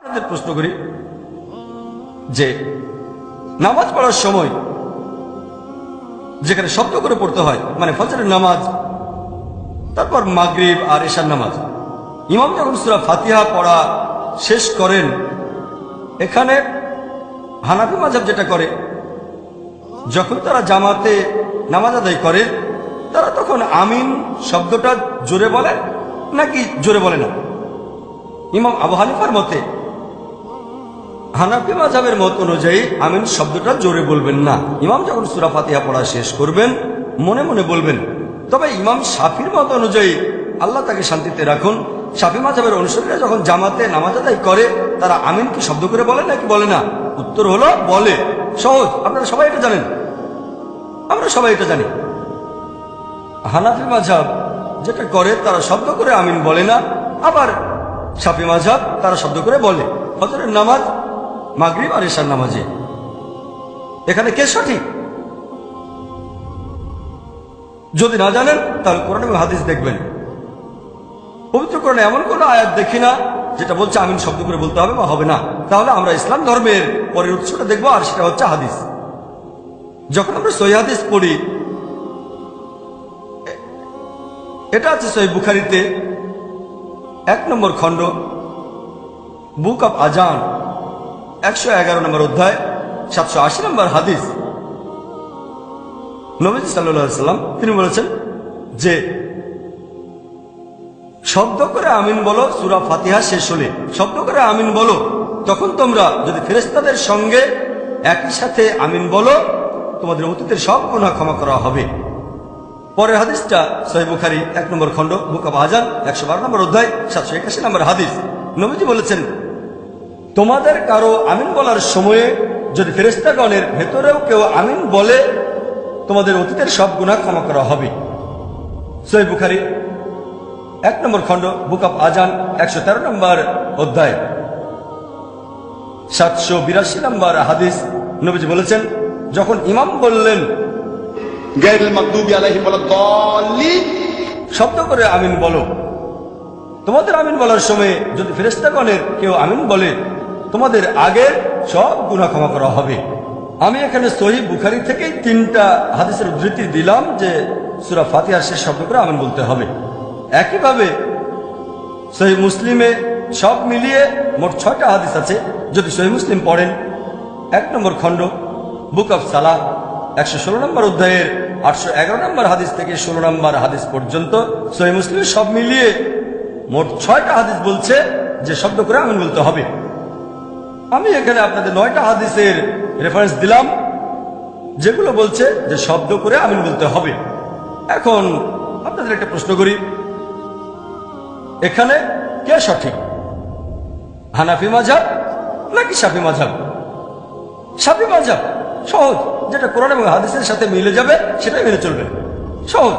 আপনাদের প্রশ্ন করি যে নামাজ পড়ার সময় যেখানে শব্দ করে পড়তে হয়, মানে ফজরের নামাজ, তারপর মাগরিব আর এশার নামাজ, ইমাম যখন সূরা ফাতিহা পড়া শেষ করেন, এখানে হানাফি মাযহাব যেটা করে, যখন তারা জামাতে নামাজ আদায় করে তারা তখন আমিন শব্দটা জোরে বলে নাকি জোরে বলে না? ইমাম আবু হানিফার মতে, হানাফি মাযহাবের মত অনুযায়ী আমিন শব্দটা জোরে বলবেন না। ইমাম যখন সূরা ফাতিহা পড়া শেষ করবেন মনে মনে বলবেন। তবে ইমাম শাফির মত অনুযায়ী, আল্লাহ তাকে শান্তিতে রাখুন, শাফি মাযহাবের অনুসারীরা যখন জামাতে নামাজ আদায় করে তারা আমিন কি শব্দ করে বলে নাকি বলে না? উত্তর হলো বলে। সহজ, আপনারা সবাই এটা জানেন, আমরা সবাই এটা জানি। হানাফি মাযহাব যেটা করে তারা শব্দ করে আমিন বলে না, আবার শাফি মাযহাব তারা শব্দ করে বলে। ফজরের নামাজ, মাগরিব আর এশার নামাজে এখানে কে সঠিক? যদি না জানেন তাহলে কোরআন এবং হাদিস দেখবেন। পবিত্র কোরআনে এমন কোন আয়াত দেখি না যেটা বলছে আমিন শব্দ করে বলতে হবে বা হবে না। তাহলে আমরা ইসলাম ধর্মের পরের উৎসটা দেখবো, আর সেটা হচ্ছে হাদিস। যখন আমরা সহিহ হাদিস পড়ি, এটা আছে সহিহ বুখারীতে 1 নম্বর খণ্ড, বুক অব আজান, 111 নম্বর অধ্যায়, 780 নম্বর হাদিস। নবীজি সাল্লাল্লাহু আলাইহি সাল্লাম তিনি বলেছেন যে শব্দ করে আমিন বলো সূরা ফাতিহা শেষ হলে, শব্দ করে আমিন বলো, তখন তোমরা যদি ফেরেশতাদের সঙ্গে একই সাথে আমিন বলো তোমাদের অতীতের সব গুনাহ ক্ষমা করা হবে। পরের হাদিসটা সহিহ বুখারী 1 নম্বর খণ্ড, বুক অব আজান, 112 নম্বর অধ্যায়, 781 নম্বর হাদিস। নবীজি বলেছেন, তোমাদের কারো আমিন বলার সময়ে যদি ফেরেশতাগণের ভেতরেও কেউ আমিন বলে তোমাদের অতীতের সব গুনাহ ক্ষমা করা হবে। সহিহ বুখারী 1 নম্বর খণ্ড, বুক অব আজান, 113 নম্বর অধ্যায়, 782 নম্বর হাদিস। নবীজি বলেছেন, যখন ইমাম বললেন গায়রুল মাগদুবি আলাইহিম ওয়ালাদ-দাল্লিন, শব্দ করে আমিন বলো, তোমাদের আমিন বলার সময় যদি ফেরেশতাগণের কেউ আমিন বলে তোমাদের আগের সব গুনাহ ক্ষমা করা হবে। আমি এখানে সহিহ বুখারী থেকে 3টা হাদিসের উদ্ধৃতি দিলাম যে সূরা ফাতিহার শেষ শব্দ করে আমিন বলতে হবে। একইভাবে সহিহ মুসলিমে সব মিলিয়ে মোট 6টা হাদিস আছে। যদি সহিহ মুসলিম পড়েন 1 নম্বর খণ্ড, বুক অব সালাহ, 116 নম্বর অধ্যায়ের 811 নম্বর হাদিস থেকে 16 নম্বর হাদিস পর্যন্ত সহিহ মুসলিমে সব মিলিয়ে মোট 6টা হাদিস বলছে যে শব্দ করে আমিন বলতে হবে। আমি এখানে আপনাদের 9টা হাদিসের রেফারেন্স দিলাম যেগুলো বলছে যে শব্দ করে আমিন বলতে হবে। এখন আপনাদের একটা প্রশ্ন করি, এখানে কে সঠিক, হানাফি মাযহাব নাকি শাফি মাযহাব? শাফি মাযহাব সহজ, যেটা কোরআন এবং হাদিসের সাথে মিলে যাবে সেটাই মেনে চলবে, সহজ।